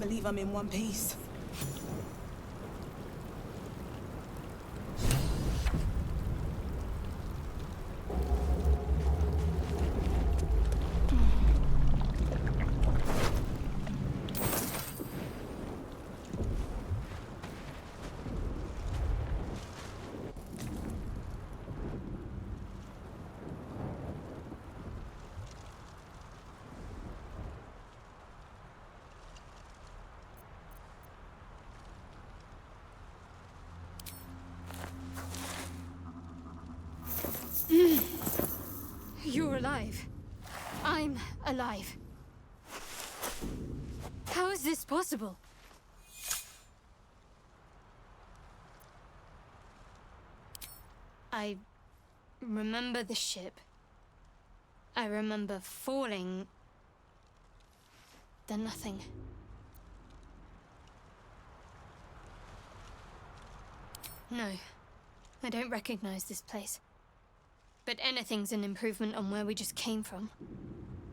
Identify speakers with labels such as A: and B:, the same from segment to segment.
A: believe I'm in one piece.
B: You're alive. I'm alive. How is this possible? I remember the ship. I remember falling. Then nothing. No, I don't recognize this place. But anything's an improvement on where we just came from.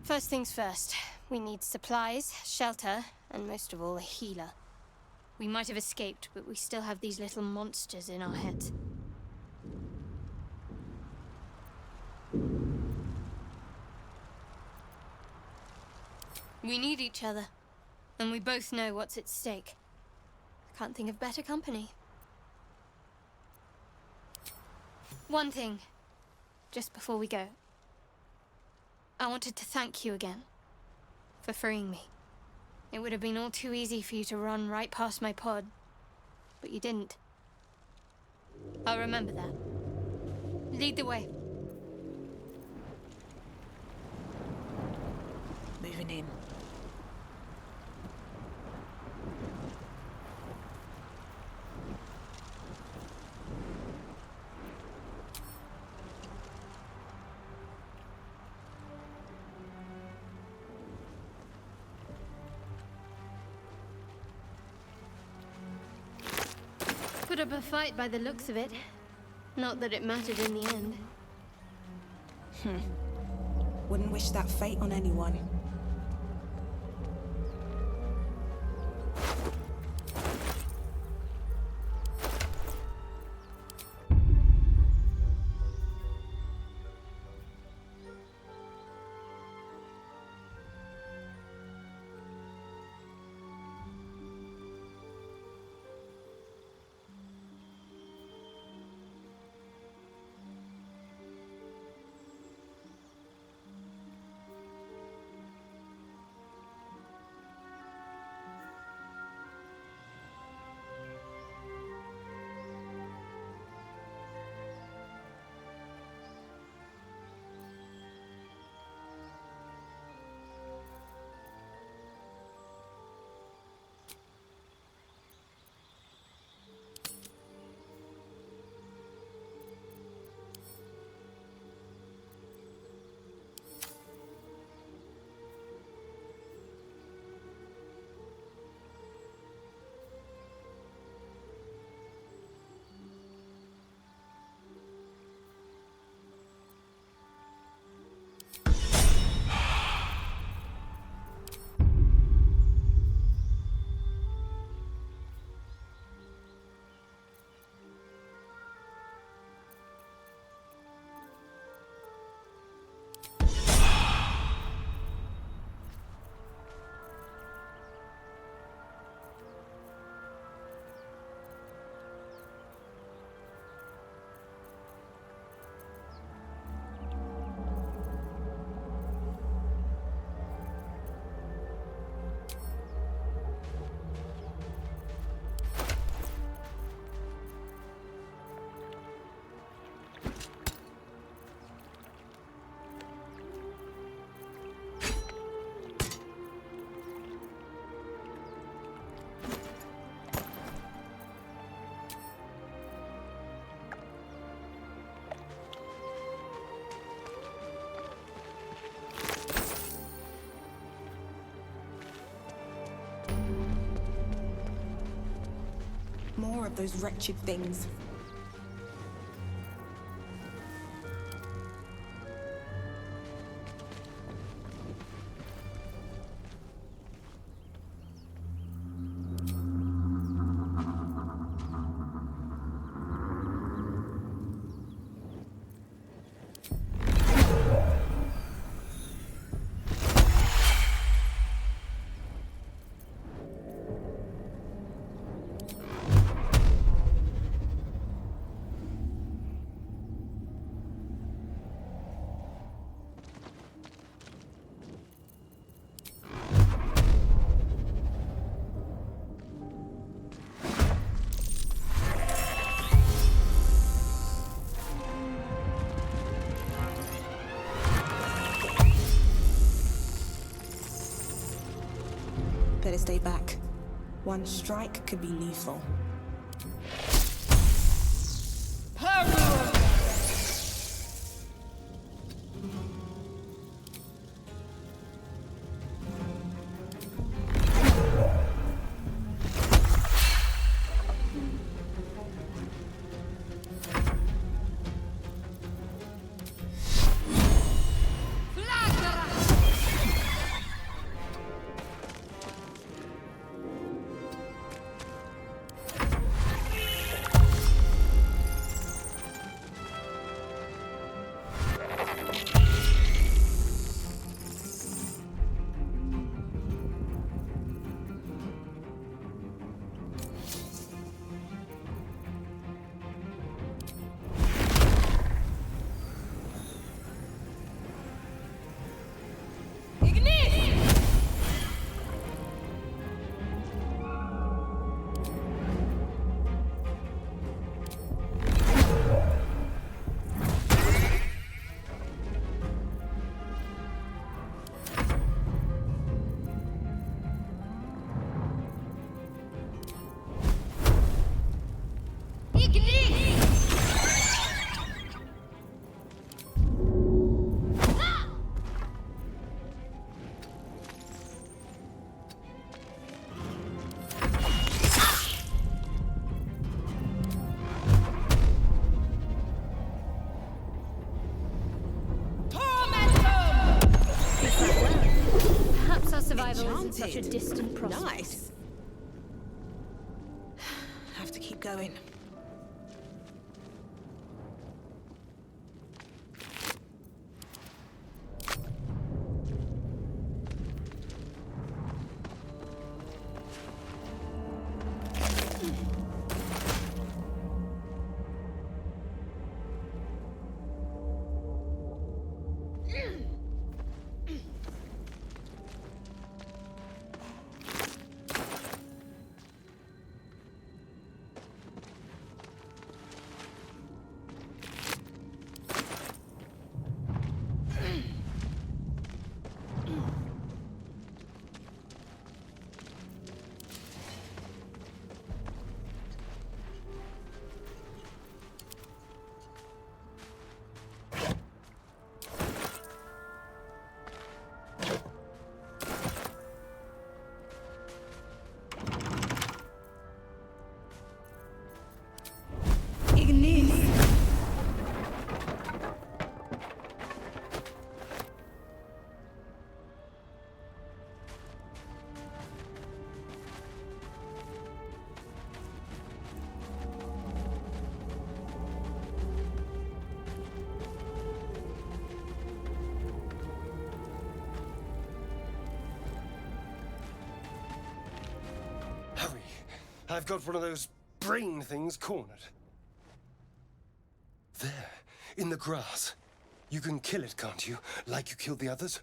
B: First things first, we need supplies, shelter, and most of all, a healer. We might have escaped, but we still have these little monsters in our heads. We need each other, and we both know what's at stake. I can't think of better company. One thing. Just before we go, I wanted to thank you again for freeing me. It would have been all too easy for you to run right past my pod, but you didn't. I'll remember that. Lead the way.
A: Moving in.
B: Put up a fight by the looks of it. Not that it mattered in the end.
A: Wouldn't wish that fate on anyone. More of those wretched things. Better stay back. One strike could be lethal.
B: Perhaps our survival isn't such a distant prospect.
A: Nice. Have to keep going.
C: Hurry! I've got one of those brain things cornered. There, in the grass. You can kill it, can't you? Like you killed the others?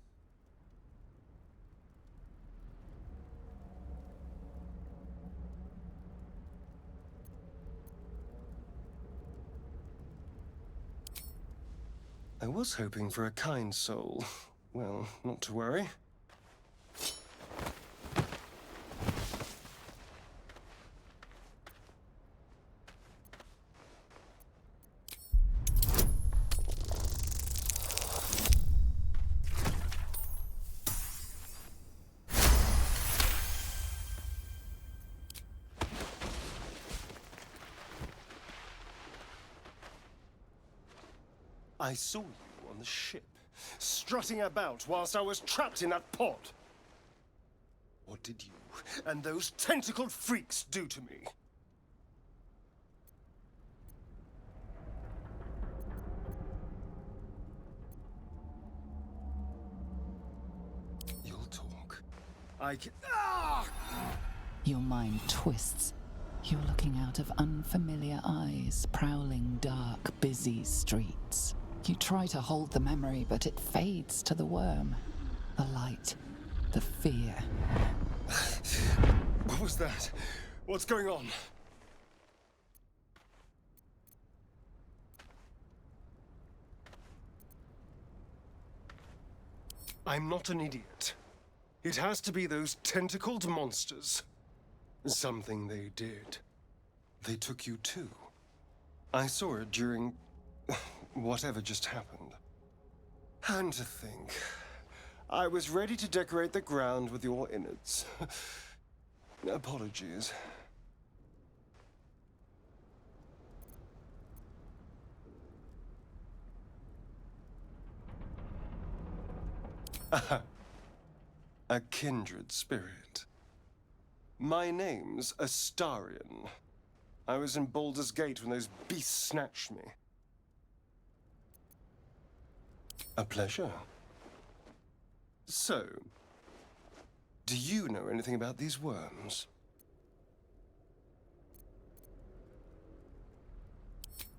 C: I was hoping for a kind soul. Well, not to worry. I saw you on the ship, strutting about whilst I was trapped in that pod. What did you and those tentacled freaks do to me? You'll talk. I can... Ah!
D: Your mind twists. You're looking out of unfamiliar eyes, prowling dark, busy streets. You try to hold the memory, but it fades to the worm. The light, the fear.
C: What was that? What's going on? I'm not an idiot. It has to be those tentacled monsters. Something they did. They took you too. I saw it during whatever just happened. And to think, I was ready to decorate the ground with your innards. Apologies. A kindred spirit. My name's Astarion. I was in Baldur's Gate when those beasts snatched me. A pleasure. So, do you know anything about these worms?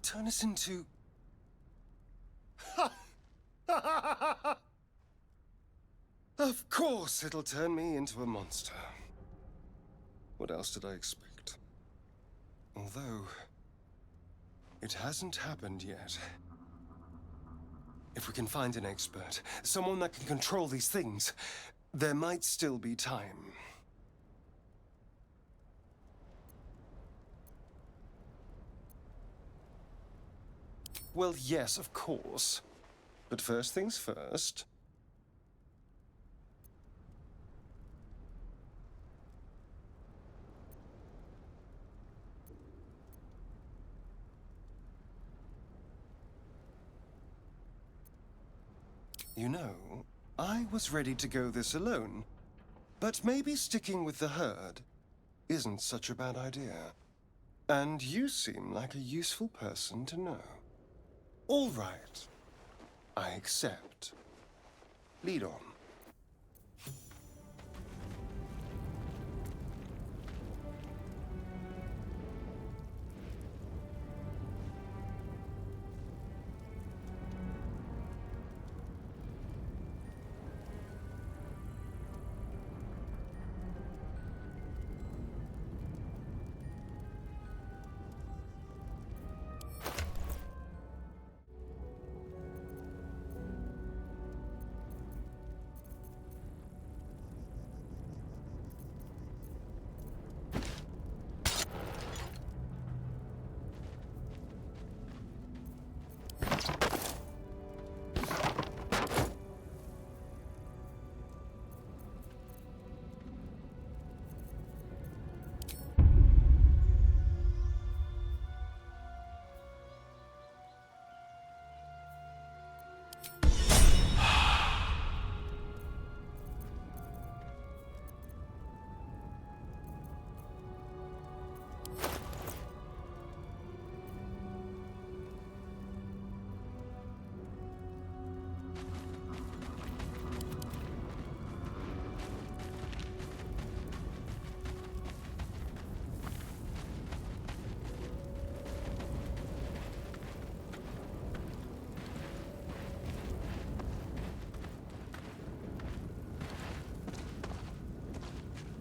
C: Turn us into... Of course it'll turn me into a monster. What else did I expect? Although, it hasn't happened yet. If we can find an expert, someone that can control these things, there might still be time. Well, yes, of course. But first things first. You know, I was ready to go this alone, but maybe sticking with the herd isn't such a bad idea. And you seem like a useful person to know. All right, I accept. Lead on.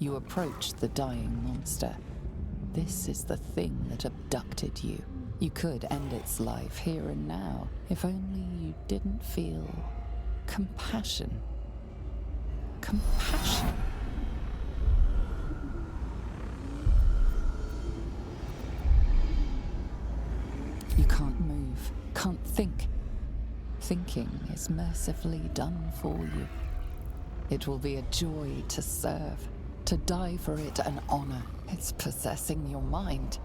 D: You approach the dying monster. This is the thing that abducted you. You could end its life here and now, if only you didn't feel compassion. Compassion. You can't move, can't think. Thinking is mercifully done for you. It will be a joy to serve. To die for it an honor. It's possessing your mind,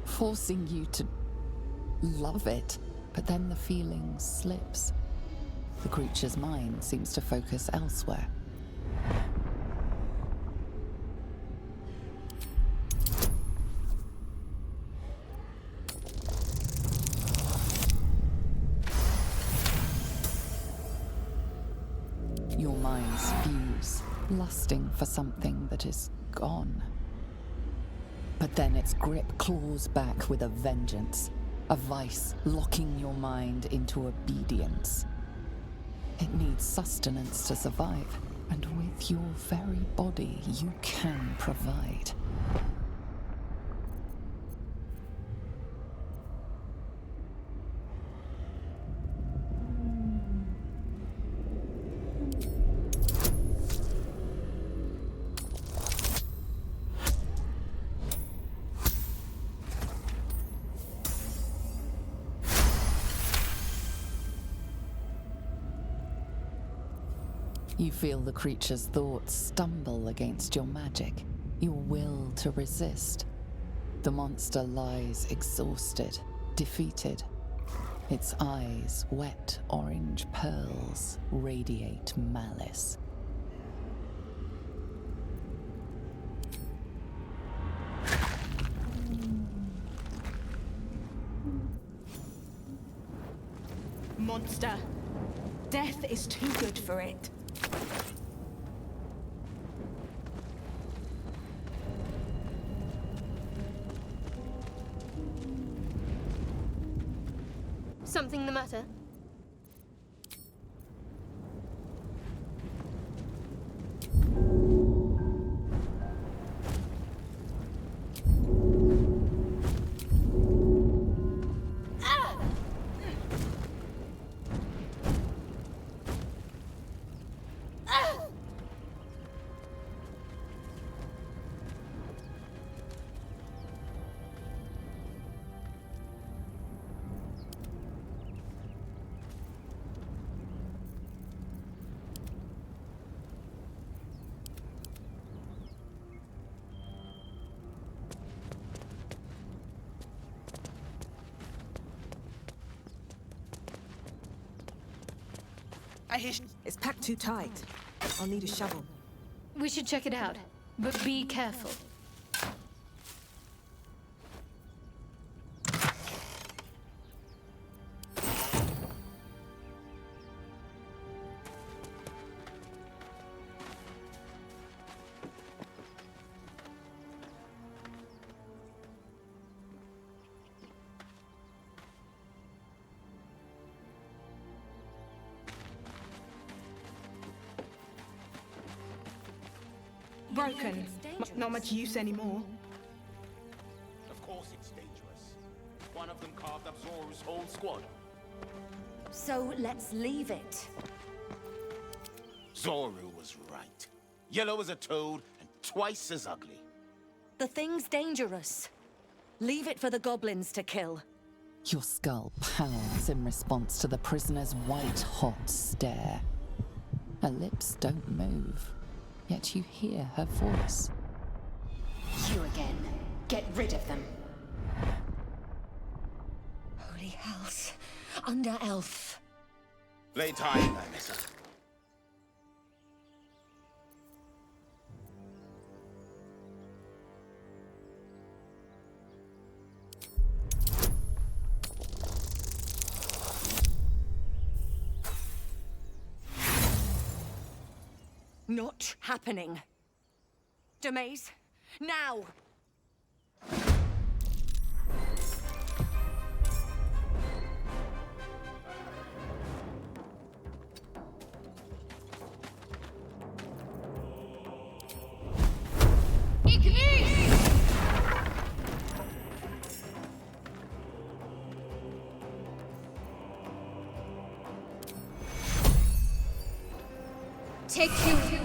D: forcing you to love it, but then the feeling slips. The creature's mind seems to focus elsewhere. Your minds fuse, lusting for something that is gone. But then its grip claws back with a vengeance, a vice locking your mind into obedience. It needs sustenance to survive, and with your very body you can provide. You feel the creature's thoughts stumble against your magic, your will to resist. The monster lies exhausted, defeated. Its eyes, wet orange pearls, radiate malice.
A: Monster. Death is too good for it.
B: Something the matter?
A: It's packed too tight. I'll need a shovel.
B: We should check it out, but be careful.
A: Broken. Not much use anymore.
E: Of course it's dangerous. One of them carved up Zoru's whole squad.
F: So let's leave it.
E: Zoru was right. Yellow as a toad and twice as ugly.
F: The thing's dangerous. Leave it for the goblins to kill.
D: Your skull pounds in response to the prisoner's white-hot stare. Her lips don't move, yet you hear her voice.
F: You again. Get rid of them. Holy hells. Under elf.
E: Play time, Vanessa.
F: Not happening. Demaze, now!
B: Take you.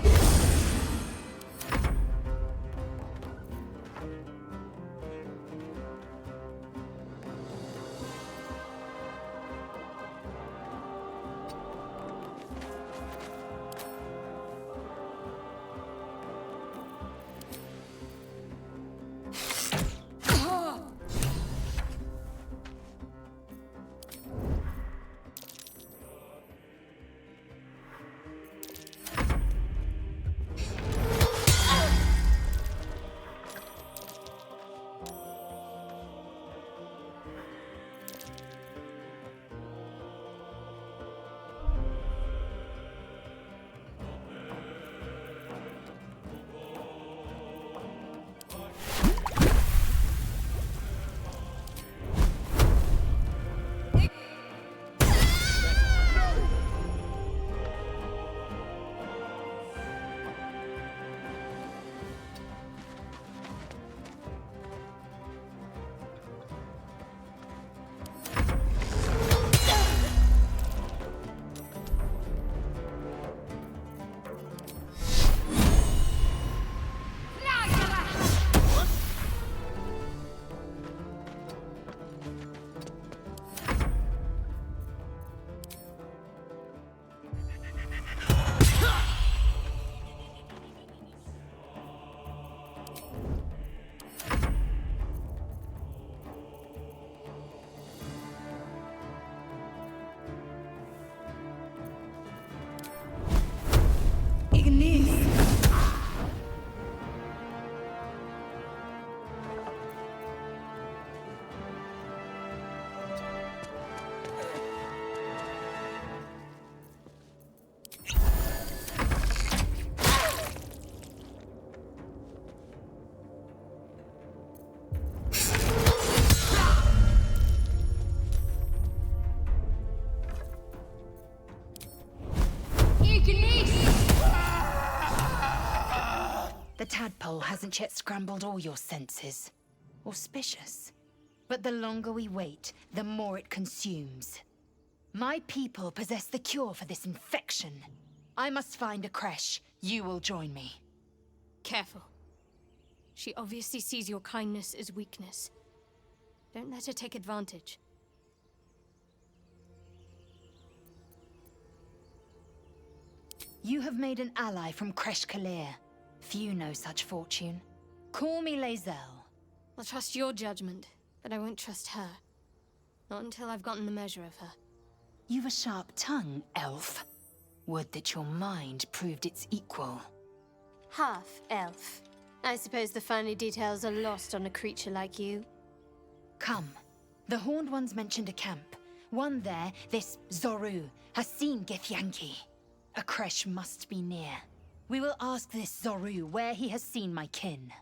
F: tadpole hasn't yet scrambled all your senses. Auspicious. But the longer we wait, the more it consumes. My people possess the cure for this infection. I must find a creche. You will join me.
B: Careful. She obviously sees your kindness as weakness. Don't let her take advantage.
F: You have made an ally from Creche Kalir. Few know such fortune. Call me Lae'zel.
B: I'll trust your judgment, but I won't trust her. Not until I've gotten the measure of her.
F: You've a sharp tongue, elf. Would that your mind proved its equal.
B: Half-elf. I suppose the finer details are lost on a creature like you.
F: Come. The Horned Ones mentioned a camp. One there, this Zoru, has seen Githyanki. A creche must be near. We will ask this Zoru where he has seen my kin.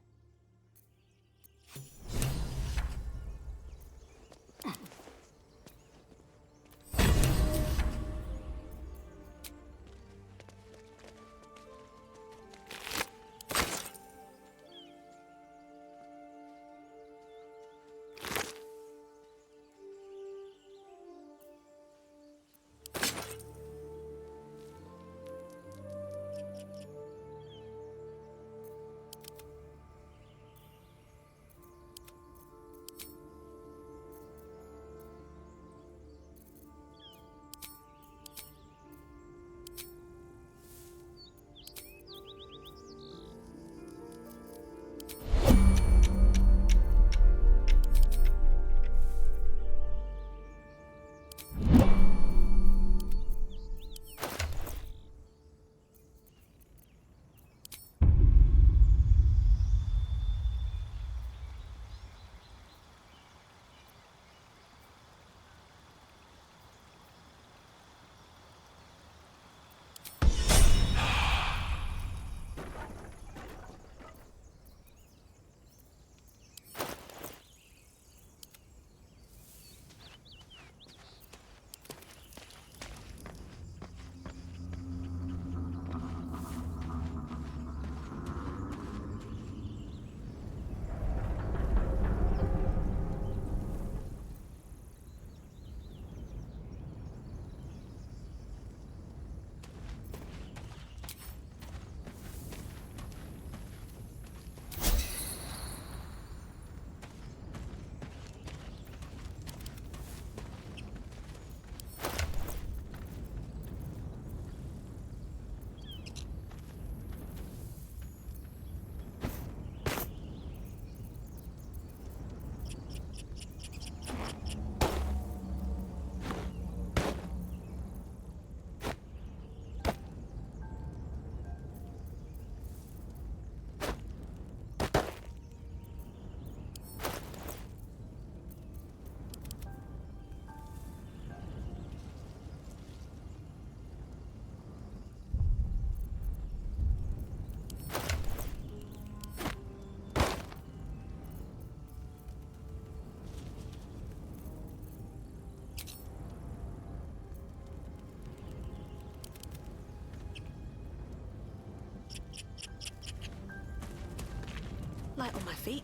A: Light on my feet.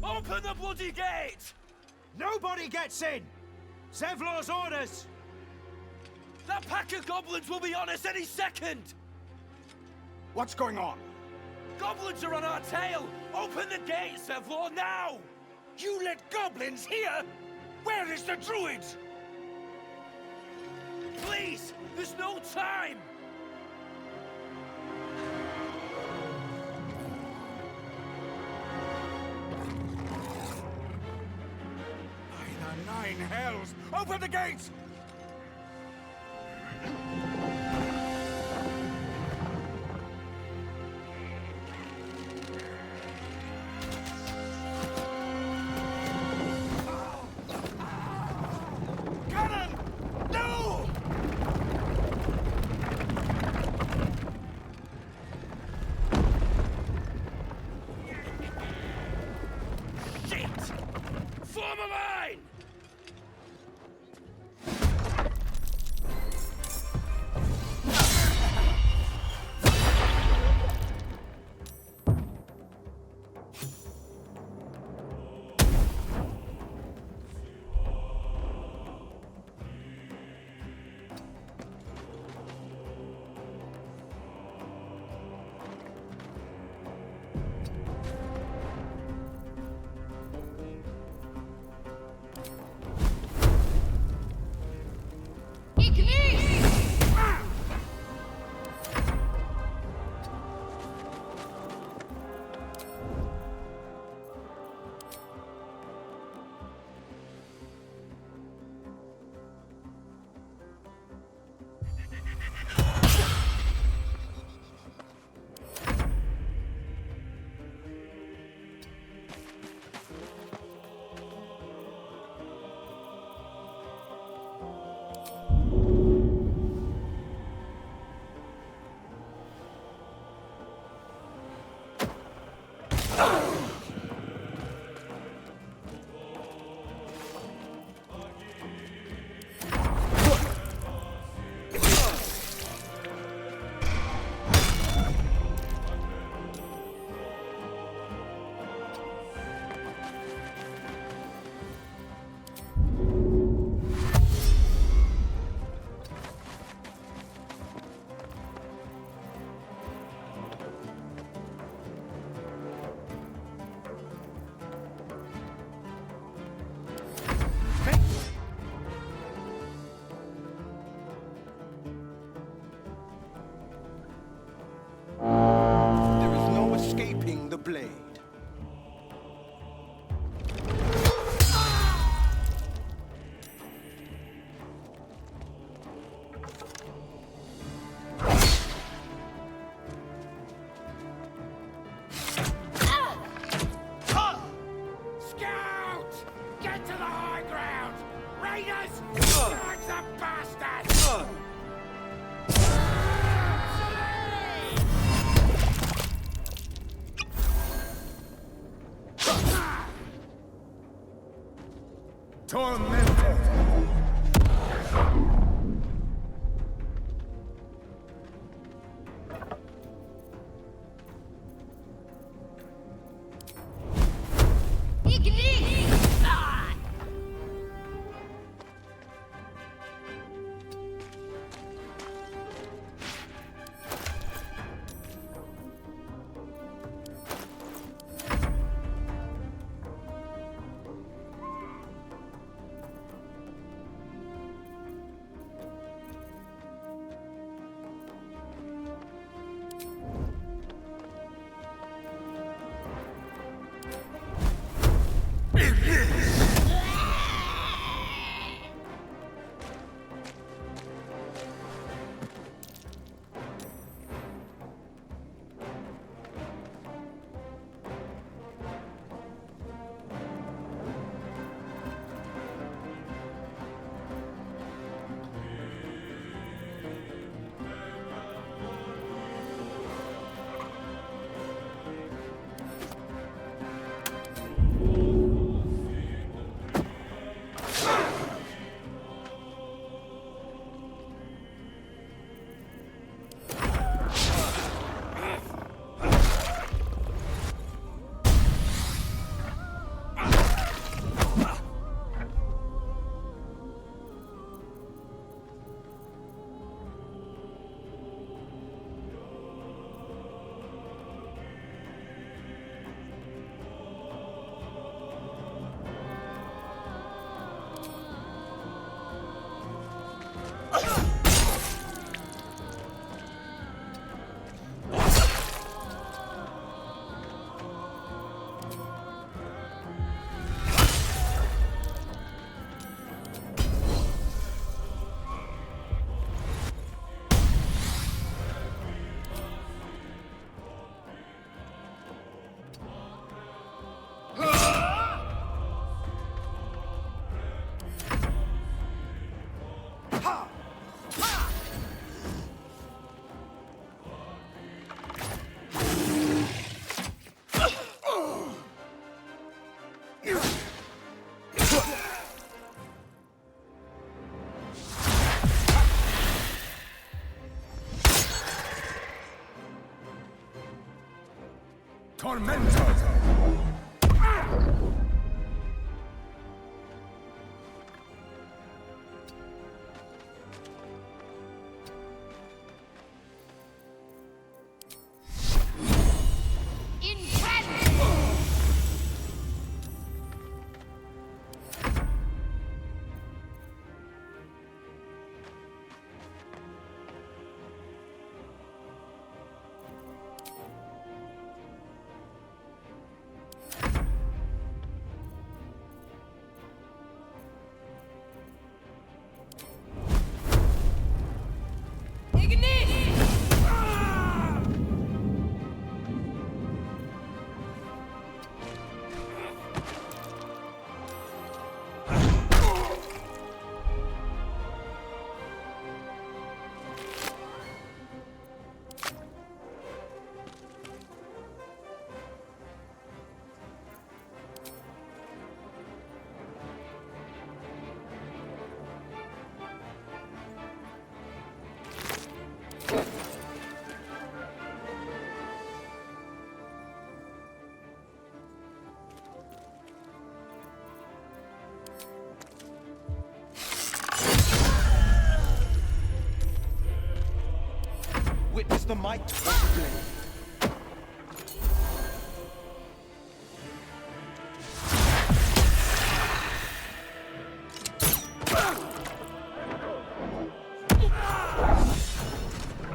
E: Open the bloody gate!
G: Nobody gets in! Zevlor's orders!
E: That pack of goblins will be on us any second!
G: What's going on?
E: Goblins are on our tail! Open the gate, Zevlor, now!
G: You let goblins here? Where is the druid?
E: Please! There's no time!
G: By the nine hells! Open the gates! mine! There is no escaping the blade. Scout! Get to the high ground! Raiders! Drag the bastards!
C: Tormented!
G: Tormentor!
E: Witness the might of the blade.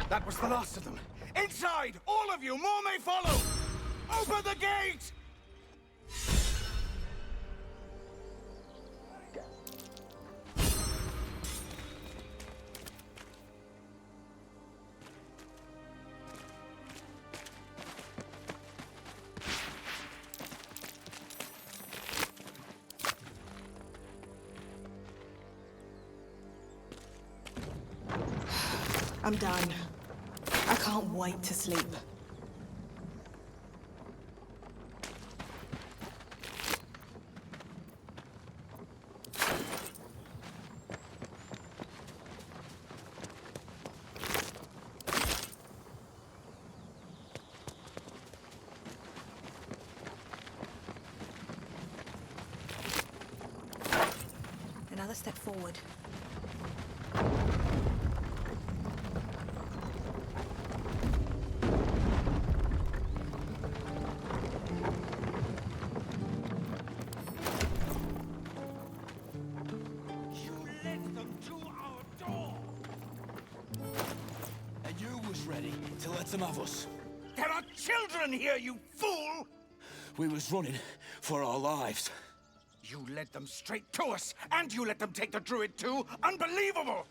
E: That was the last of them. Inside! All of you! More may follow! Open the gate!
A: I'm done. I can't wait to sleep. Another step forward.
E: Ready to let them have us.
G: There are children here, you fool!
E: We was running for our lives.
G: You led them straight to us, and you let them take the druid too? Unbelievable!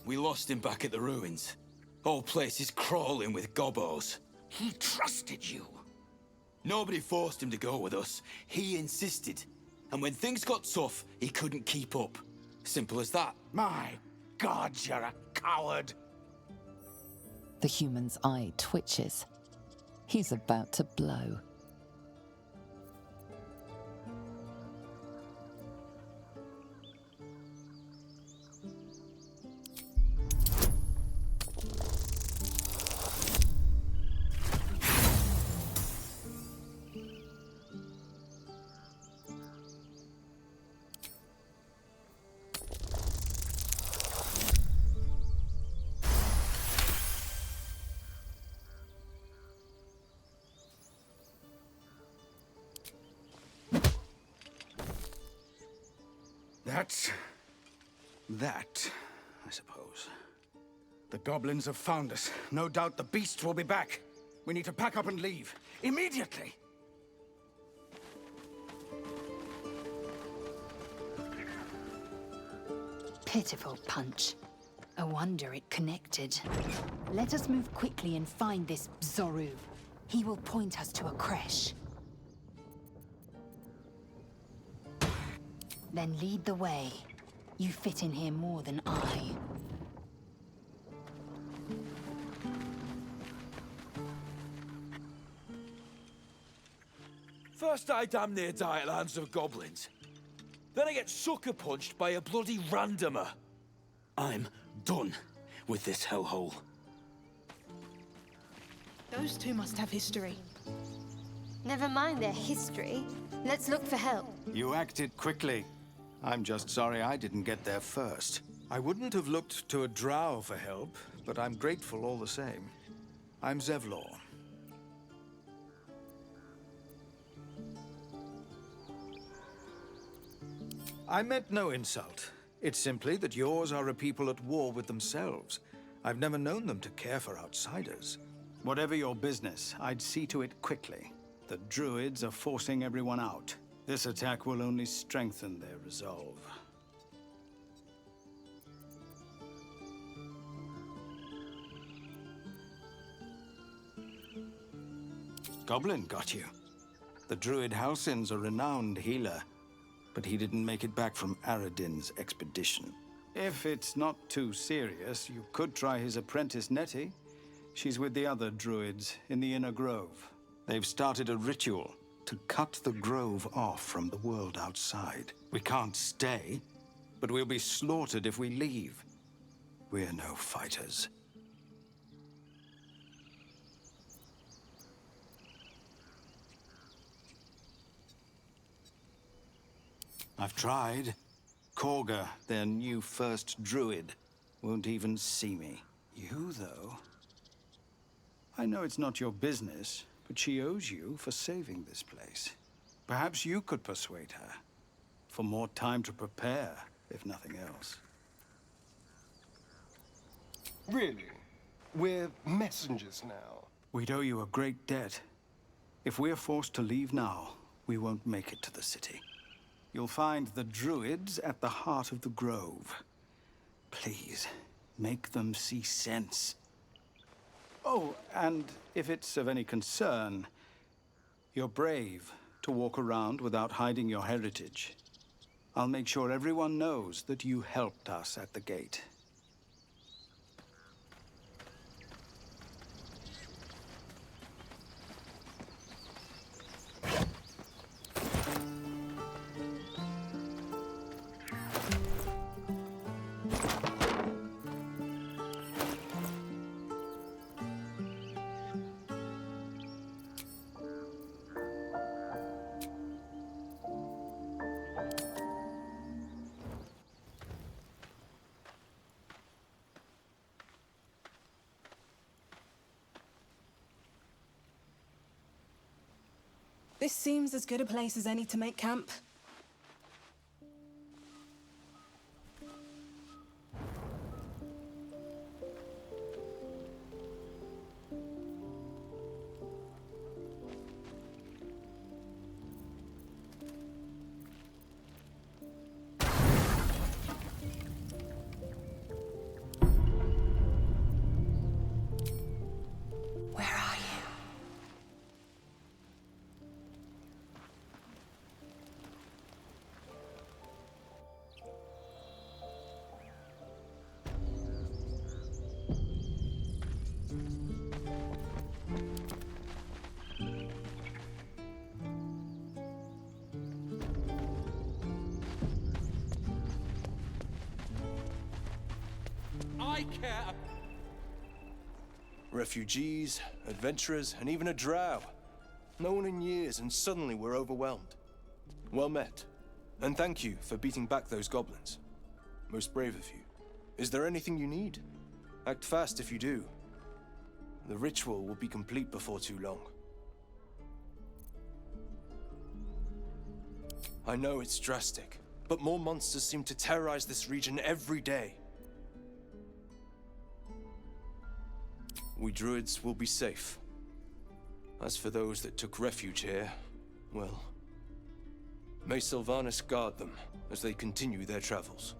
E: We lost him back at the ruins. Whole place is crawling with gobos.
G: He trusted you.
E: Nobody forced him to go with us. He insisted. And when things got tough, he couldn't keep up. Simple as that.
G: My God, you're a coward.
D: The human's eye twitches. He's about to blow.
G: That's that, I suppose. The goblins have found us. No doubt the beast will be back. We need to pack up and leave. Immediately!
F: Pitiful punch. A wonder it connected. Let us move quickly and find this Zoru. He will point us to a creche. Then lead the way. You fit in here more than I.
E: First I damn near die at the hands of goblins. Then I get sucker punched by a bloody randomer. I'm done with this hellhole.
A: Those two must have history.
B: Never mind their history. Let's look for help.
G: You acted quickly. I'm just sorry I didn't get there first. I wouldn't have looked to a drow for help, but I'm grateful all the same. I'm Zevlor. I meant no insult. It's simply that yours are a people at war with themselves. I've never known them to care for outsiders. Whatever your business, I'd see to it quickly. The druids are forcing everyone out. This attack will only strengthen their resolve. Goblin got you. The druid Halsin's a renowned healer, but he didn't make it back from Aradin's expedition. If it's not too serious, you could try his apprentice Nettie. She's with the other druids in the Inner Grove. They've started a ritual to cut the grove off from the world outside. We can't stay, but we'll be slaughtered if we leave. We're no fighters. I've tried. Korga, their new first druid, won't even see me. You, though... I know it's not your business, but she owes you for saving this place. Perhaps you could persuade her. For more time to prepare, if nothing else.
C: Really? We're messengers now.
G: We'd owe you a great debt. If we're forced to leave now, we won't make it to the city. You'll find the druids at the heart of the grove. Please, make them see sense. Oh, and if it's of any concern, you're brave to walk around without hiding your heritage. I'll make sure everyone knows that you helped us at the gate.
A: This seems as good a place as any to make camp. Where are you?
E: I care.
C: Refugees, adventurers, and even a drow. No one in years, and suddenly we're overwhelmed. Well met. And thank you for beating back those goblins. Most brave of you. Is there anything you need? Act fast if you do. The ritual will be complete before too long. I know it's drastic, but more monsters seem to terrorize this region every day. We druids will be safe. As for those that took refuge here, well, may Sylvanas guard them as they continue their travels.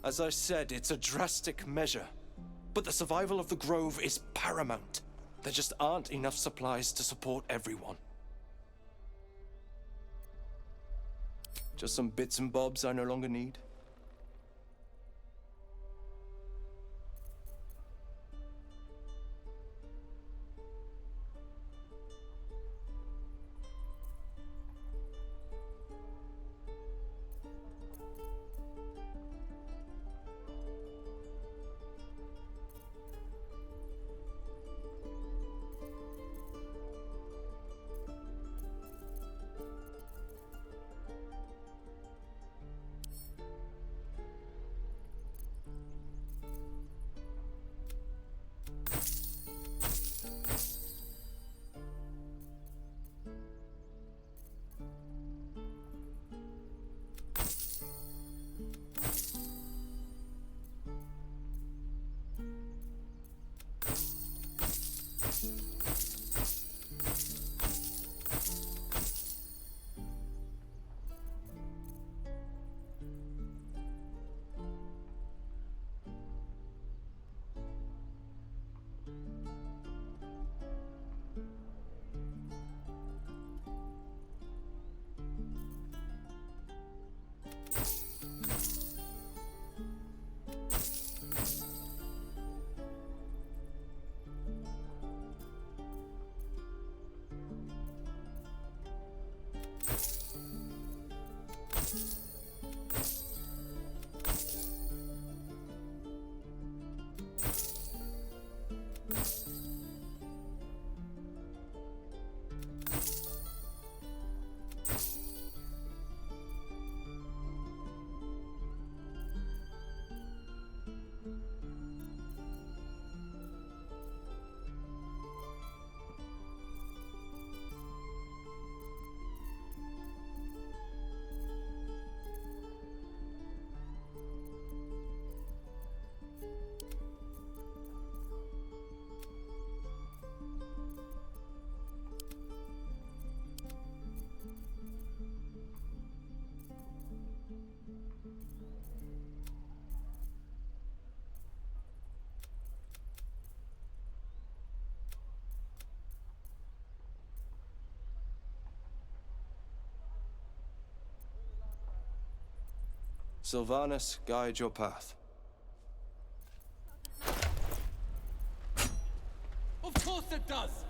C: As I said, it's a drastic measure, but the survival of the Grove is paramount. There just aren't enough supplies to support everyone. Just some bits and bobs I no longer need? Sylvanas, guide your path.
E: Of course it does!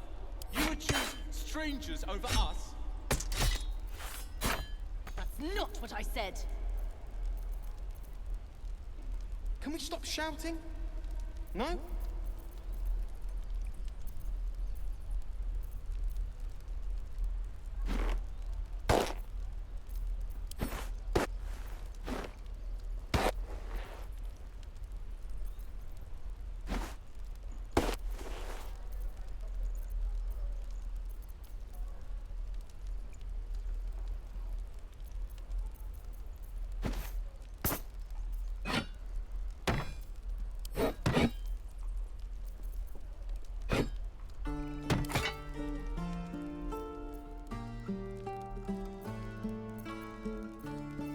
E: You would choose strangers over us?
A: That's not what I said.
H: Can we stop shouting? No?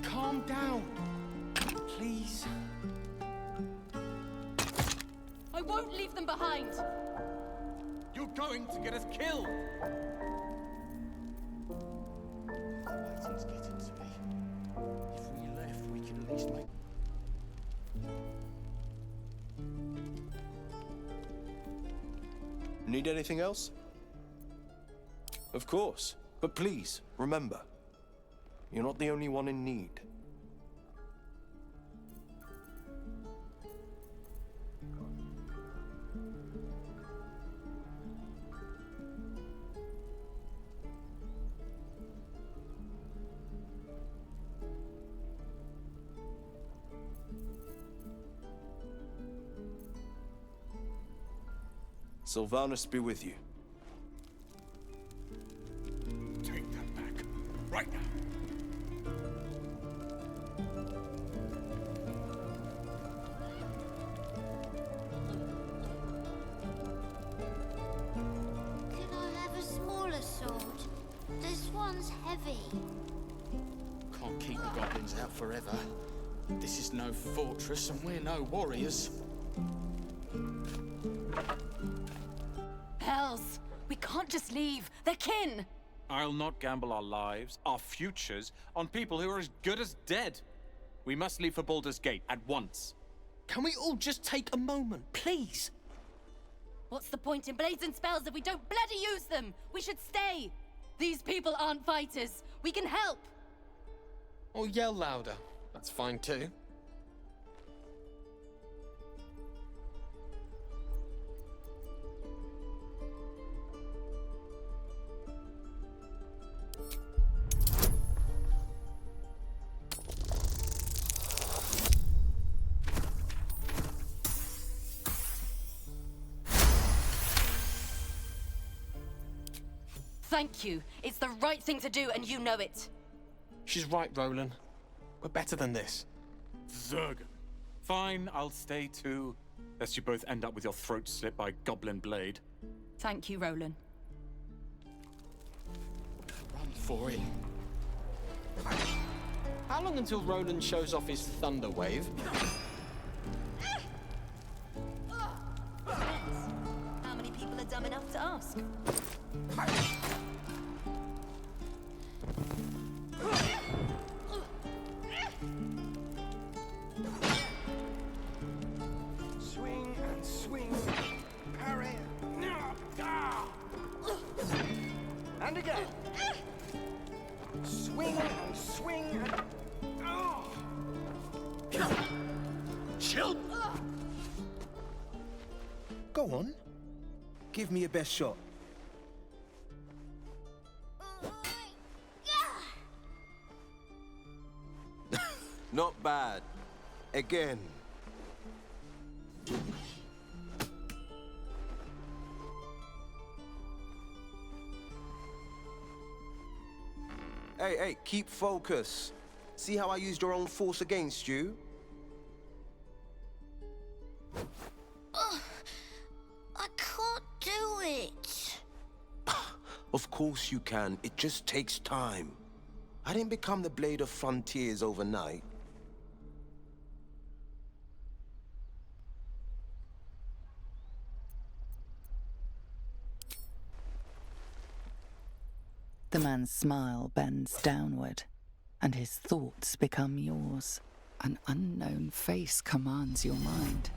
H: Calm down, please.
A: I won't leave them behind.
E: You're going to get us killed!
H: Lighting's getting to me. If we left, we could at least make...
C: Need anything else? Of course. But please, remember, you're not the only one in need. Sylvanas be with you.
G: Take that back. Right now.
I: Can I have a smaller sword? This one's heavy.
H: Can't keep the goblins out forever. This is no fortress and we're no warriors.
A: Hells! We can't just leave. They're kin!
H: I'll not gamble our lives, our futures, on people who are as good as dead. We must leave for Baldur's Gate at once.
J: Can we all just take a moment, please?
K: What's the point in blades and spells if we don't bloody use them? We should stay. These people aren't fighters. We can help.
J: Or yell louder. That's fine too.
K: Thank you. It's the right thing to do, and you know it.
J: She's right, Roland. We're better than this.
H: Zerg. Fine, I'll stay too. Lest you both end up with your throats slit by Goblin Blade.
K: Thank you, Roland.
J: Run for it. How long until Roland shows off his thunder wave?
K: How many people are dumb enough to ask?
G: Swing and swing. Parry. And again. Swing and swing and...
C: Chill! Go on. Give me your best shot.
L: Not bad. Again. Hey, keep focus. See how I used your own force against you?
I: I can't do it.
L: Of course you can. It just takes time. I didn't become the Blade of Frontiers overnight.
D: The man's smile bends downward, and his thoughts become yours. An unknown face commands your mind.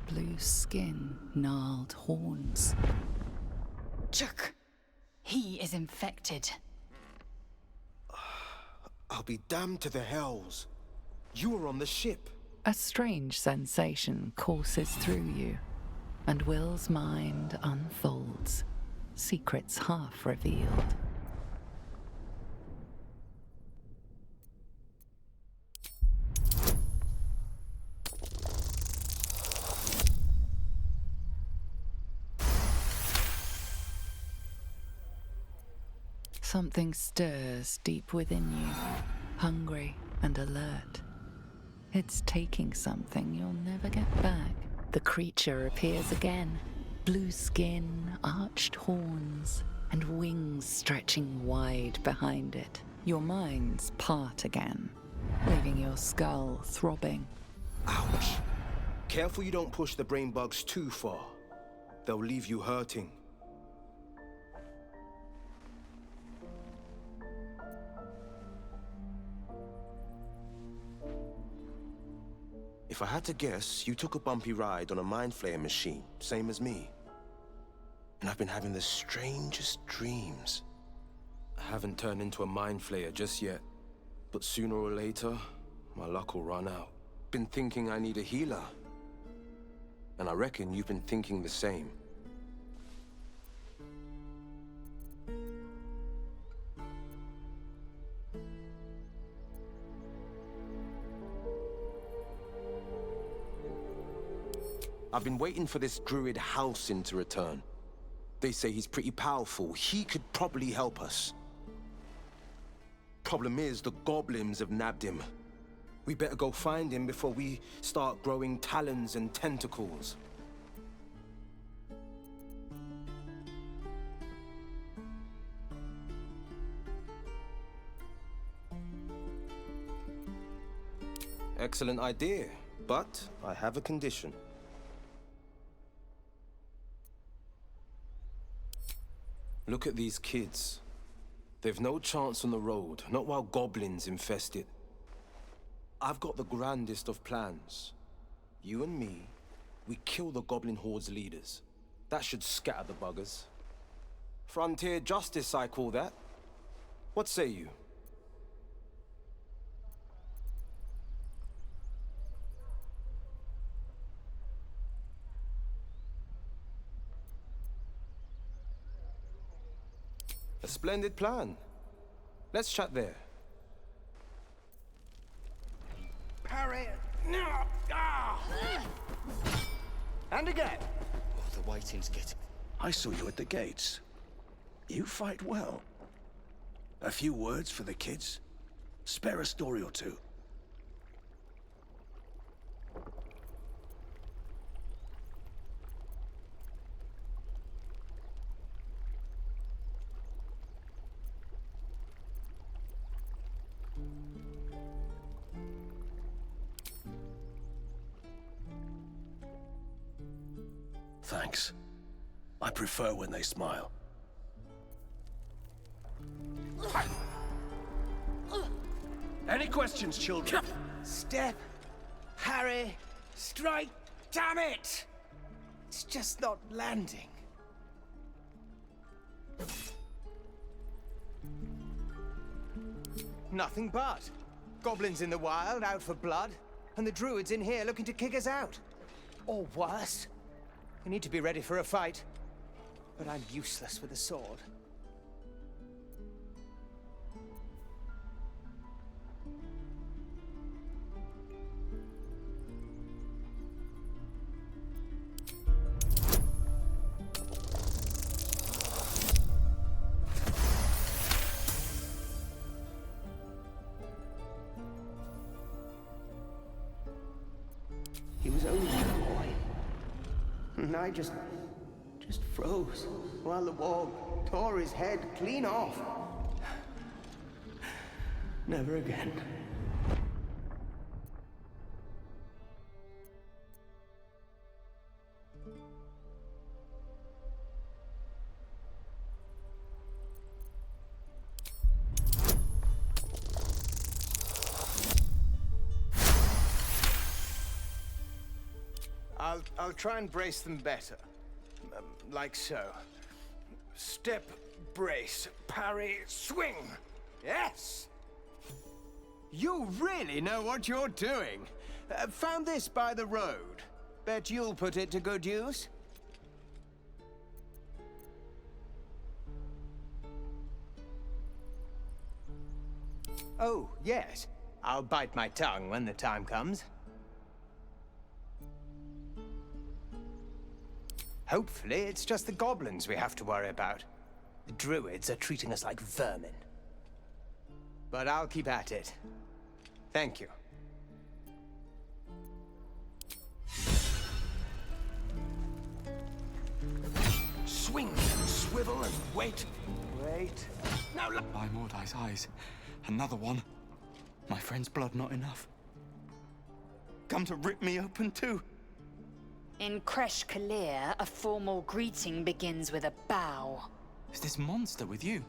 D: Blue skin, gnarled horns.
F: Chuck! He is infected.
L: I'll be damned to the hells. You were on the ship.
D: A strange sensation courses through you, and Will's mind unfolds, secrets half revealed. Something stirs deep within you, hungry and alert. It's taking something you'll never get back. The creature appears again. Blue skin, arched horns, and wings stretching wide behind it. Your minds part again, leaving your skull throbbing.
L: Ouch. Careful you don't push the brain bugs too far. They'll leave you hurting. If I had to guess, you took a bumpy ride on a mind flayer machine, same as me. And I've been having the strangest dreams. I haven't turned into a mind flayer just yet, but sooner or later, my luck will run out. Been thinking I need a healer. And I reckon you've been thinking the same. I've been waiting for this druid Halcyon to return. They say he's pretty powerful. He could probably help us. Problem is, the goblins have nabbed him. We better go find him before we start growing talons and tentacles. Excellent idea, but I have a condition. Look at these kids. They've no chance on the road, not while goblins infest it. I've got the grandest of plans. You and me, we kill the goblin horde's leaders. That should scatter the buggers. Frontier justice, I call that. What say you? A splendid plan. Let's chat there.
G: Parry! No! Ah! And again!
H: Oh, the waiting's getting...
G: I saw you at the gates. You fight well. A few words for the kids? Spare a story or two. Thanks. I prefer when they smile. Any questions, children?
M: Step, parry, strike, damn it! It's just not landing. Nothing but. Goblins in the wild, out for blood, and the druids in here looking to kick us out. Or worse. We need to be ready for a fight, but I'm useless with a sword. He was only a boy. And I just froze while the wall tore his head clean off. Never again. I'll try and brace them better. Like so. Step, brace, parry, swing. Yes! You really know what you're doing. Found this by the road. Bet you'll put it to good use. Oh, yes. I'll bite my tongue when the time comes. Hopefully, it's just the goblins we have to worry about. The druids are treating us like vermin. But I'll keep at it. Thank you.
G: Swing, swivel, and wait. Wait. Now look.
E: By Mordai's eyes, another one. My friend's blood not enough. Come to rip me open too.
F: In Kresh Kalir, a formal greeting begins with a bow.
E: Is this monster with you?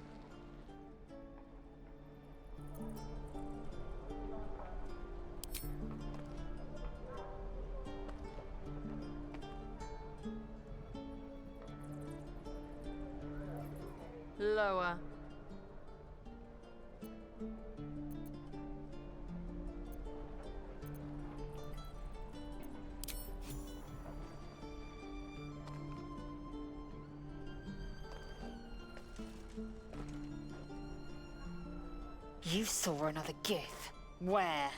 K: Lower.
F: You saw another gith. Where?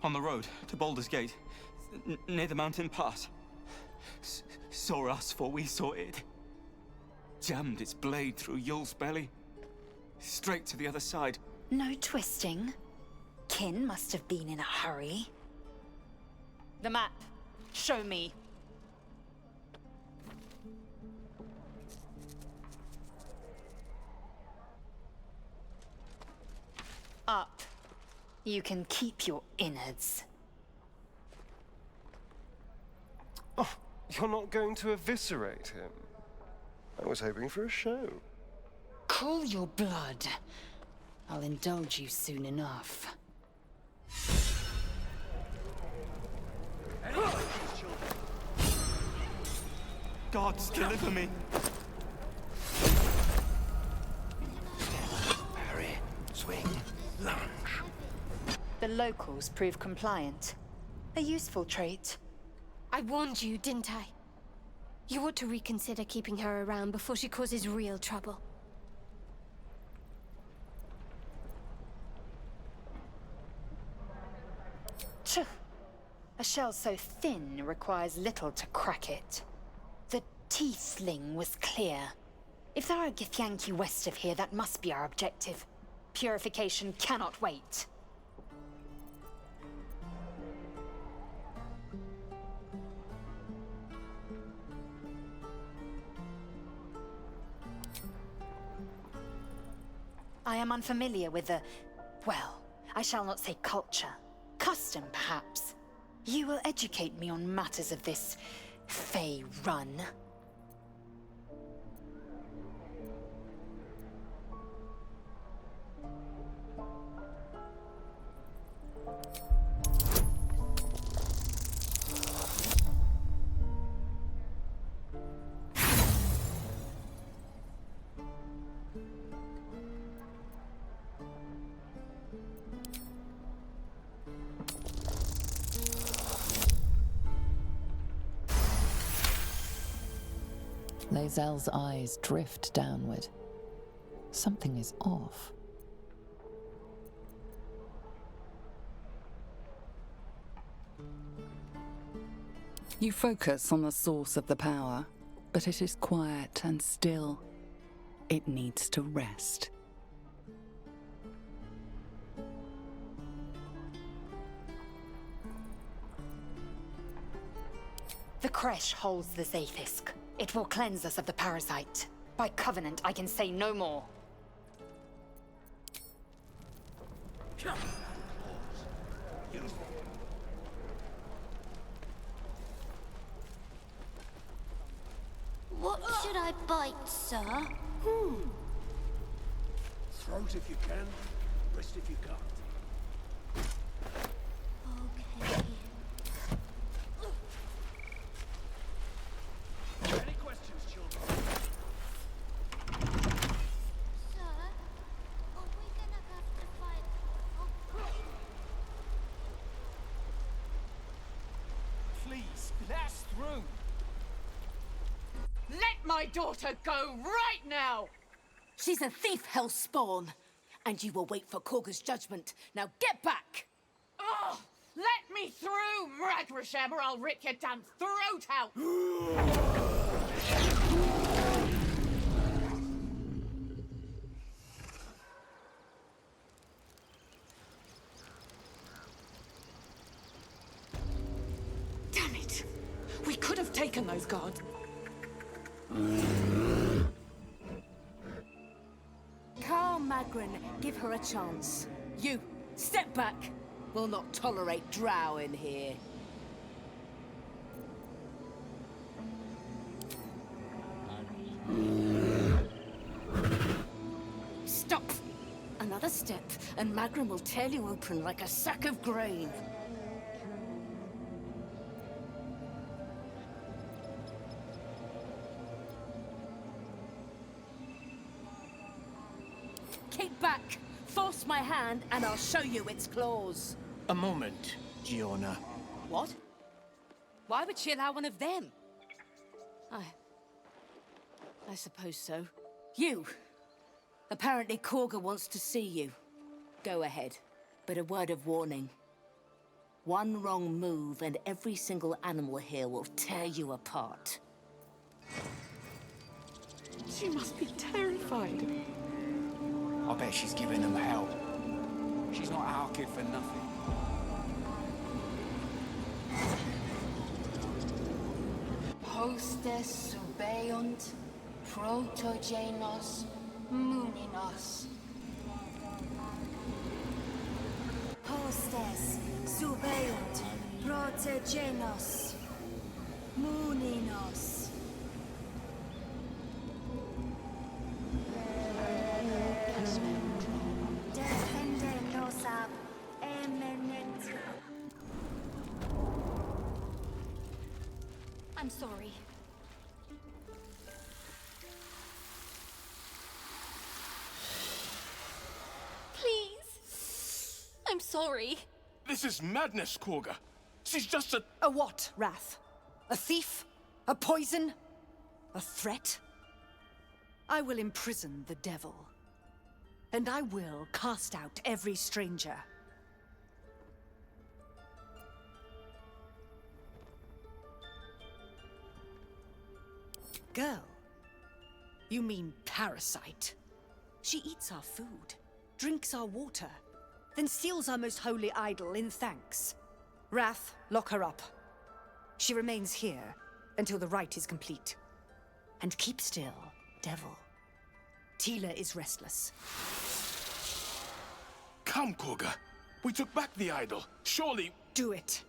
E: On the road to Baldur's Gate, near the mountain pass. Saw us for we saw it. Jammed its blade through Yul's belly. Straight to the other side.
F: No twisting. Kin must have been in a hurry. The map. Show me. Up. You can keep your innards.
C: Oh, you're not going to eviscerate him? I was hoping for a show.
F: Cool your blood. I'll indulge you soon enough.
E: Gods, deliver me!
M: Parry, swing, lunge.
F: The locals prove compliant. A useful trait.
B: I warned you, didn't I? You ought to reconsider keeping her around before she causes real trouble.
F: Tch. A shell so thin requires little to crack it. The tiefling was clear. If there are Githyanki west of here, that must be our objective. Purification cannot wait. I am unfamiliar with the... well, I shall not say culture. Custom, perhaps. You will educate me on matters of this... Fey run.
D: Lae'zel's eyes drift downward. Something is off. You focus on the source of the power, but it is quiet and still. It needs to rest.
F: The creche holds the Zaithisk. It will cleanse us of the parasite. By covenant, I can say no more.
I: What should I bite, sir?
M: Throat if you can, wrist if you can't.
I: Okay.
M: Any questions, children?
I: Sir, are we gonna have to fight?
N: Please, let us through. Let my daughter go right now!
K: She's a thief, hellspawn. And you will wait for Korga's judgment. Now get back!
N: Oh, let me through, Mragrasham, or I'll rip your damn throat out! Damn it! We could have taken those guards.
K: Carl Magrin, give her a chance. You, step back. We'll not tolerate drow in here. Stop! Another step, and Magrin will tear you open like a sack of grain. Keep back! Force my hand, and I'll show you its claws.
M: A moment, Giona.
K: What? Why would she allow one of them? I suppose so. You! Apparently Korga wants to see you. Go ahead, but a word of warning. One wrong move and every single animal here will tear you apart.
N: She must be terrified.
G: I bet she's giving them hell. She's not our kid for nothing.
O: Hostes subeunt, protogenos, muninos. Hostes subeunt, protogenos, muninos. I'm sorry. Please. I'm sorry.
E: This is madness, Korga. She's just a...
P: A what, Wrath? A thief? A poison? A threat? I will imprison the devil. And I will cast out every stranger. Girl? You mean parasite? She eats our food, drinks our water, then steals our most holy idol in thanks. Wrath, lock her up. She remains here until the rite is complete. And keep still, devil. Tila is restless.
E: Come, Korga. We took back the idol. Surely...
P: Do it.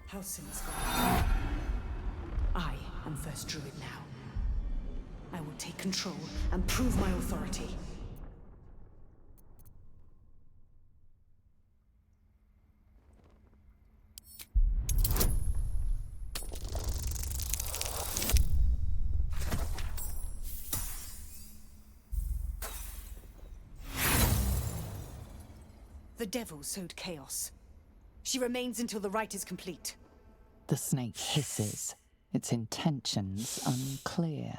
P: Halsin's gone. I am first druid now. I will take control and prove my authority. The devil sowed chaos. She remains until the rite is complete.
D: The snake hisses, its intentions unclear.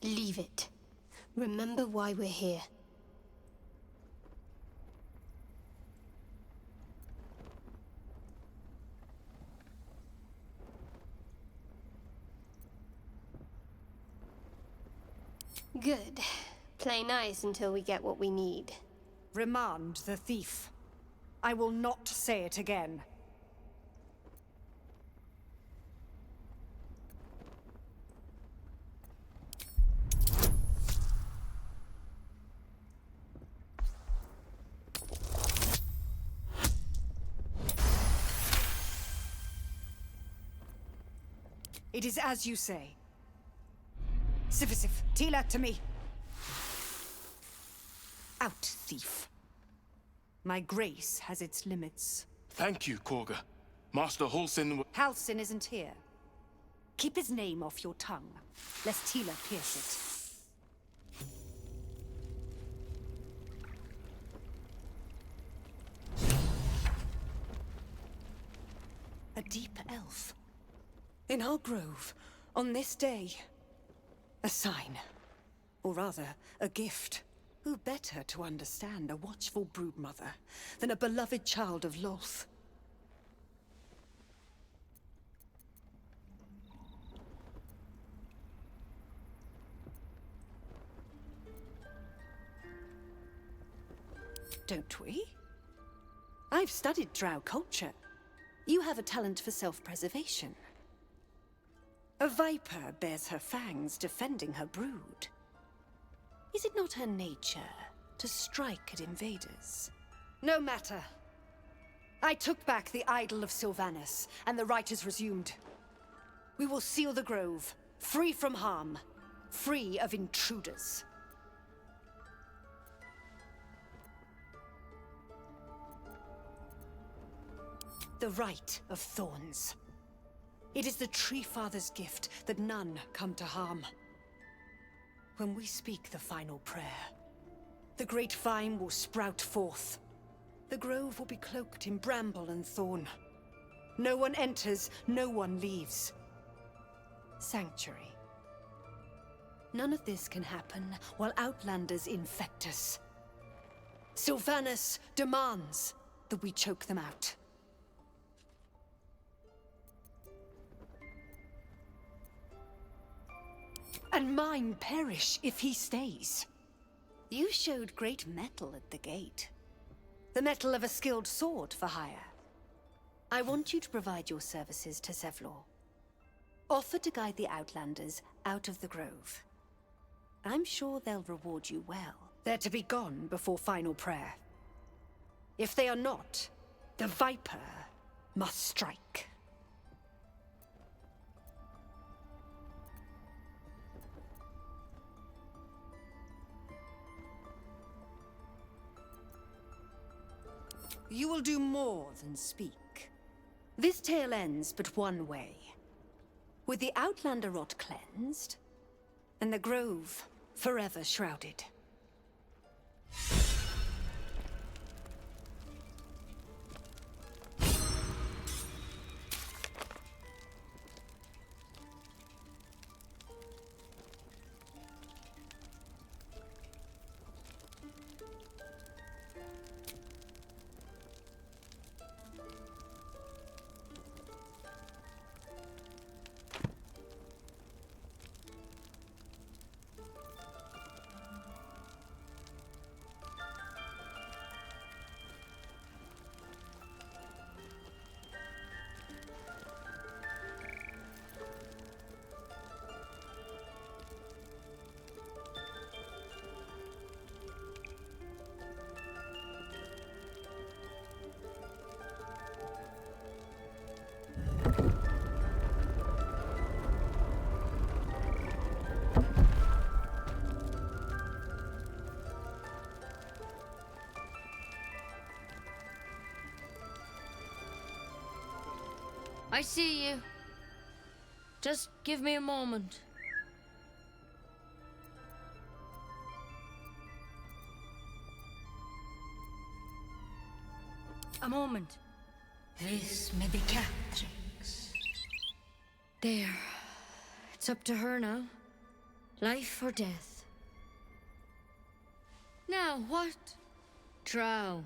B: Leave it. Remember why we're here. Good. Play nice until we get what we need.
P: Remand the thief. I will not say it again. It is as you say. Sifisif, Tila, to me. Out, thief. My grace has its limits.
E: Thank you, Korga. Master Halsin...
P: Halsin isn't here. Keep his name off your tongue, lest Tila pierce it. A deep elf. In our grove, on this day. A sign. Or rather, a gift. Who better to understand a watchful broodmother than a beloved child of Lolth? Don't we? I've studied drow culture. You have a talent for self-preservation. A viper bears her fangs defending her brood. Is it not her nature to strike at invaders? No matter. I took back the idol of Sylvanas, and the rite is resumed. We will seal the grove, free from harm, free of intruders. The Rite of Thorns. It is the Tree Father's gift that none come to harm. When we speak the final prayer, the great vine will sprout forth. The grove will be cloaked in bramble and thorn. No one enters, no one leaves. Sanctuary. None of this can happen while Outlanders infect us. Sylvanas demands that we choke them out. And mine perish if he stays. You showed great mettle at the gate. The mettle of a skilled sword for hire. I want you to provide your services to Zevlor. Offer to guide the Outlanders out of the grove. I'm sure they'll reward you well. They're to be gone before final prayer. If they are not, the Viper must strike. You will do more than speak. This tale ends but one way. With the Outlander rot cleansed, and the grove forever shrouded.
Q: I see you. Just give me a moment. A moment. This medicatrix. There. It's up to her now. Life or death. Now, what? Drow.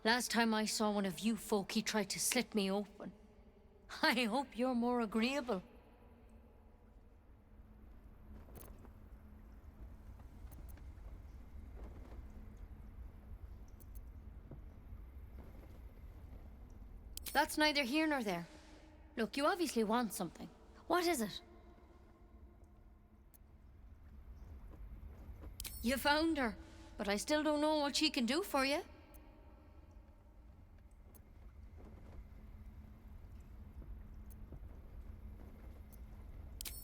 Q: Last time I saw one of you folk, he tried to slit me open. I hope you're more agreeable. That's neither here nor there. Look, you obviously want something. What is it? You found her, but I still don't know what she can do for you.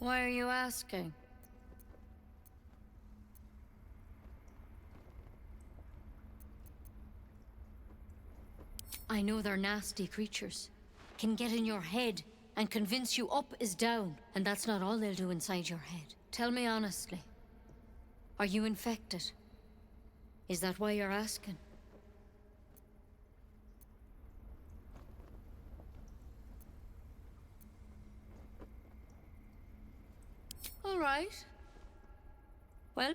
Q: Why are you asking? I know they're nasty creatures. Can get in your head and convince you up is down. And that's not all they'll do inside your head. Tell me honestly. Are you infected? Is that why you're asking? All right. Well,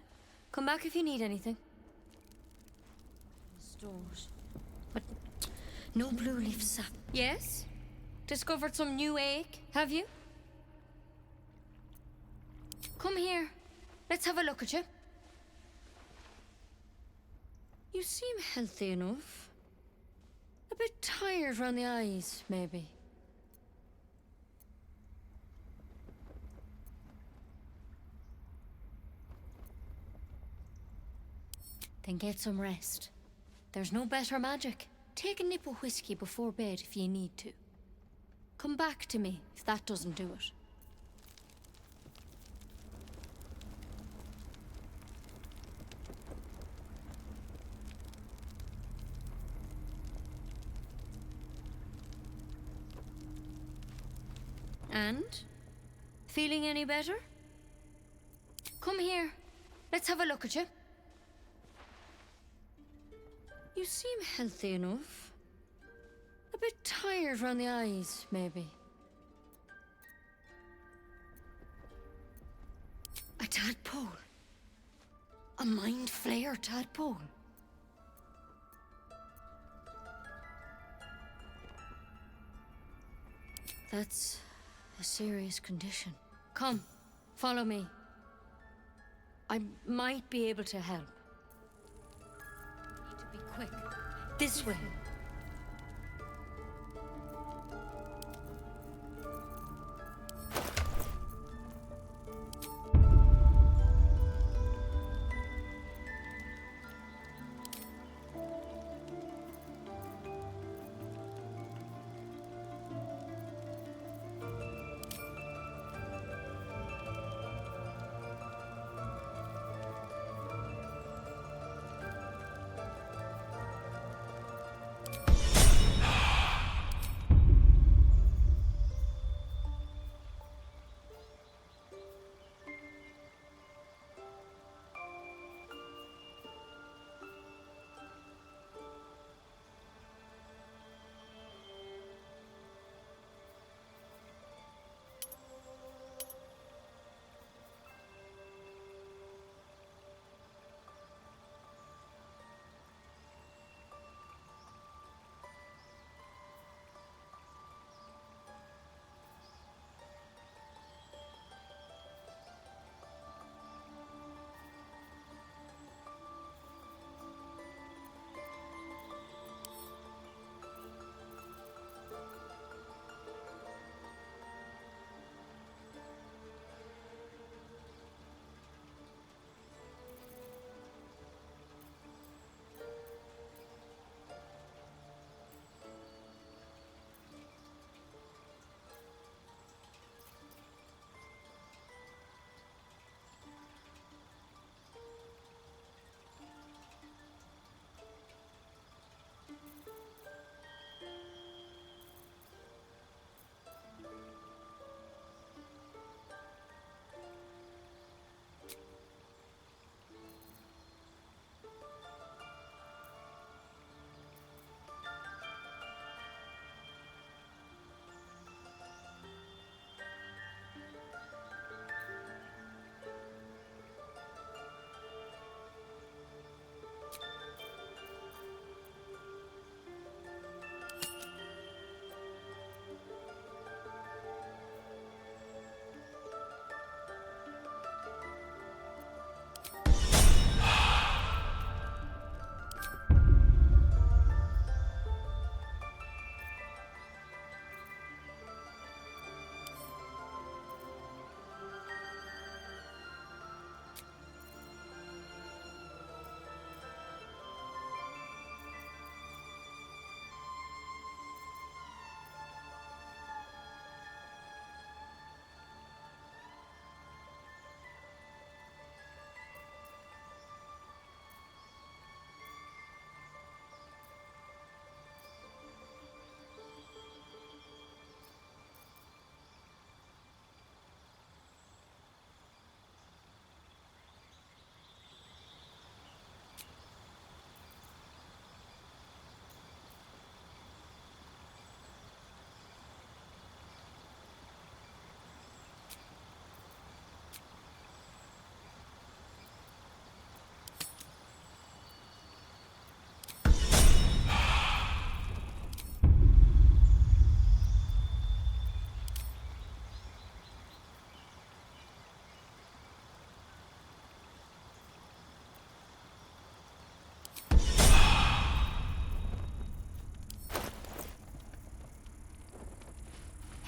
Q: come back if you need anything. Stores. But no blue leaf sap. Yes? Discovered some new egg, have you? Come here. Let's have a look at you. You seem healthy enough. A bit tired around the eyes, maybe. Then get some rest. There's no better magic. Take a nip of whiskey before bed if you need to. Come back to me if that doesn't do it. And? Feeling any better? Come here. Let's have a look at you. You seem healthy enough. A bit tired around the eyes, maybe. A tadpole. A mind flayer tadpole. That's a serious condition. Come, follow me. I might be able to help. Need to be quick. This way.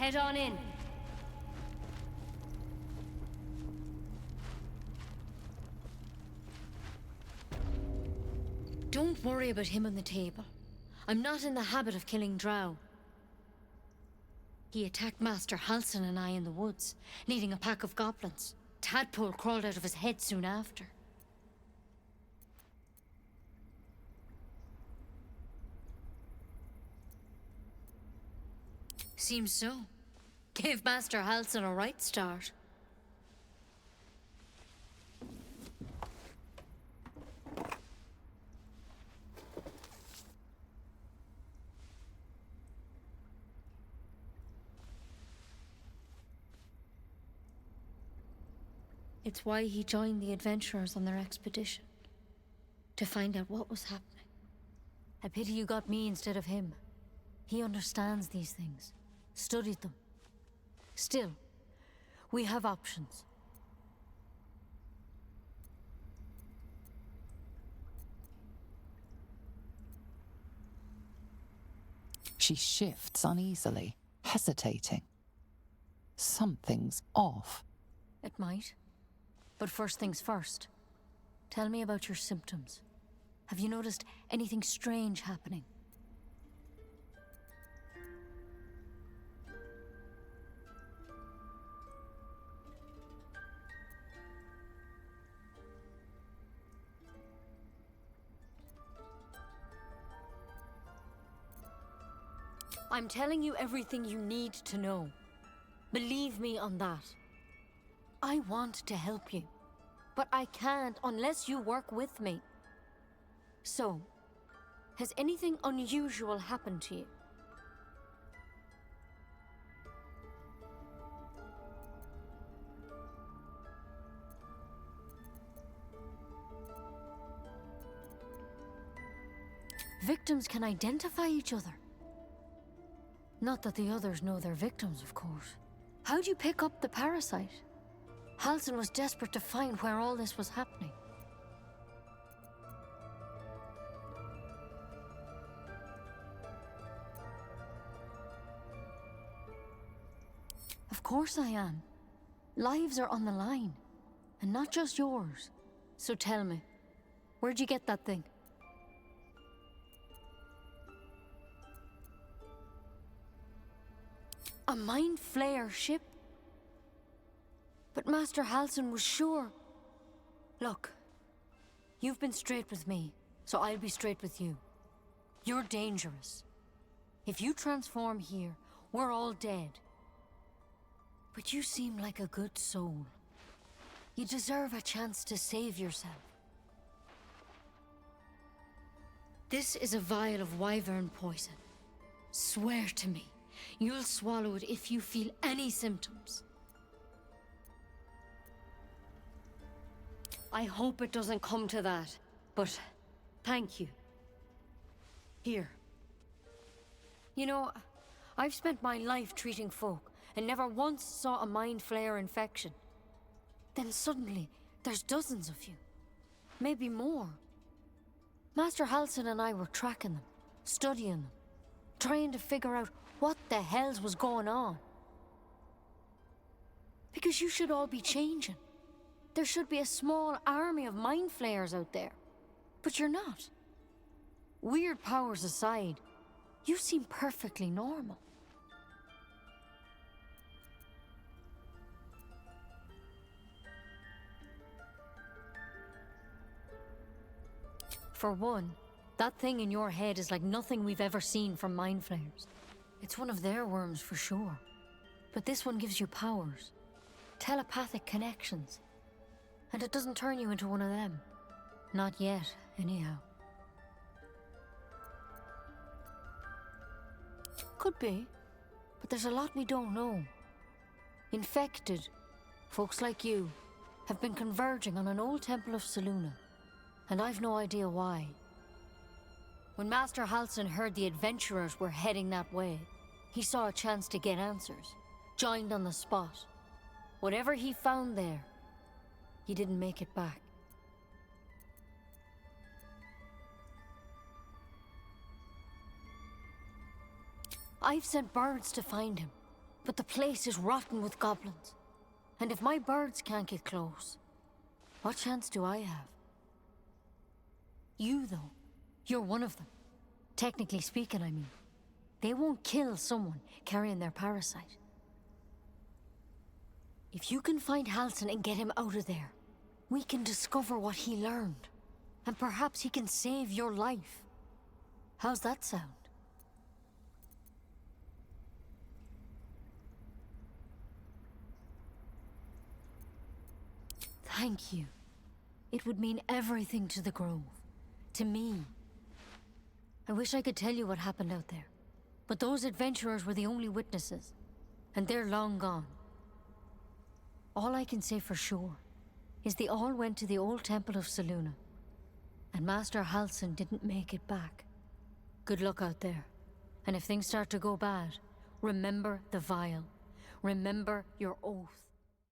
Q: Head on in. Don't worry about him on the table. I'm not in the habit of killing drow. He attacked Master Halsin and I in the woods, leading a pack of goblins. Tadpole crawled out of his head soon after. Seems so. Gave Master Halsin a right start. It's why he joined the adventurers on their expedition. To find out what was happening. A pity you got me instead of him. He understands these things. Studied them. Still, we have options.
D: She shifts uneasily, hesitating. Something's off.
Q: It might. But first things first. Tell me about your symptoms. Have you noticed anything strange happening? I'm telling you everything you need to know. Believe me on that. I want to help you, but I can't unless you work with me. So, has anything unusual happened to you? Victims can identify each other. Not that the others know they're victims, of course. How'd you pick up the parasite? Halsin was desperate to find where all this was happening. Of course I am. Lives are on the line. And not just yours. So tell me, where'd you get that thing? A Mind Flayer ship? But Master Halsin was sure. Look, you've been straight with me, so I'll be straight with you. You're dangerous. If you transform here, we're all dead. But you seem like a good soul. You deserve a chance to save yourself. This is a vial of wyvern poison. Swear to me, you'll swallow it if you feel any symptoms. I hope it doesn't come to that, but thank you. Here. You know, I've spent my life treating folk and never once saw a Mind Flayer infection. Then suddenly, there's dozens of you. Maybe more. Master Halsin and I were tracking them, studying them, trying to figure out what the hells was going on. Because you should all be changing. There should be a small army of Mind Flayers out there. But you're not. Weird powers aside, you seem perfectly normal. For one, that thing in your head is like nothing we've ever seen from Mind Flayers. It's one of their worms for sure. But this one gives you powers. Telepathic connections. And it doesn't turn you into one of them. Not yet, anyhow. Could be. But there's a lot we don't know. Infected, folks like you, have been converging on an old temple of Selûne. And I've no idea why. When Master Halsin heard the adventurers were heading that way, he saw a chance to get answers, joined on the spot. Whatever he found there, he didn't make it back. I've sent birds to find him, but the place is rotten with goblins. And if my birds can't get close, what chance do I have? You, though, you're one of them. Technically speaking, I mean. They won't kill someone carrying their parasite. If you can find Halsin and get him out of there, we can discover what he learned. And perhaps he can save your life. How's that sound? Thank you. It would mean everything to the Grove. To me. I wish I could tell you what happened out there. But those adventurers were the only witnesses. And they're long gone. All I can say for sure is they all went to the old temple of Selûne. And Master Halsin didn't make it back. Good luck out there. And if things start to go bad, remember the vial. Remember your oath.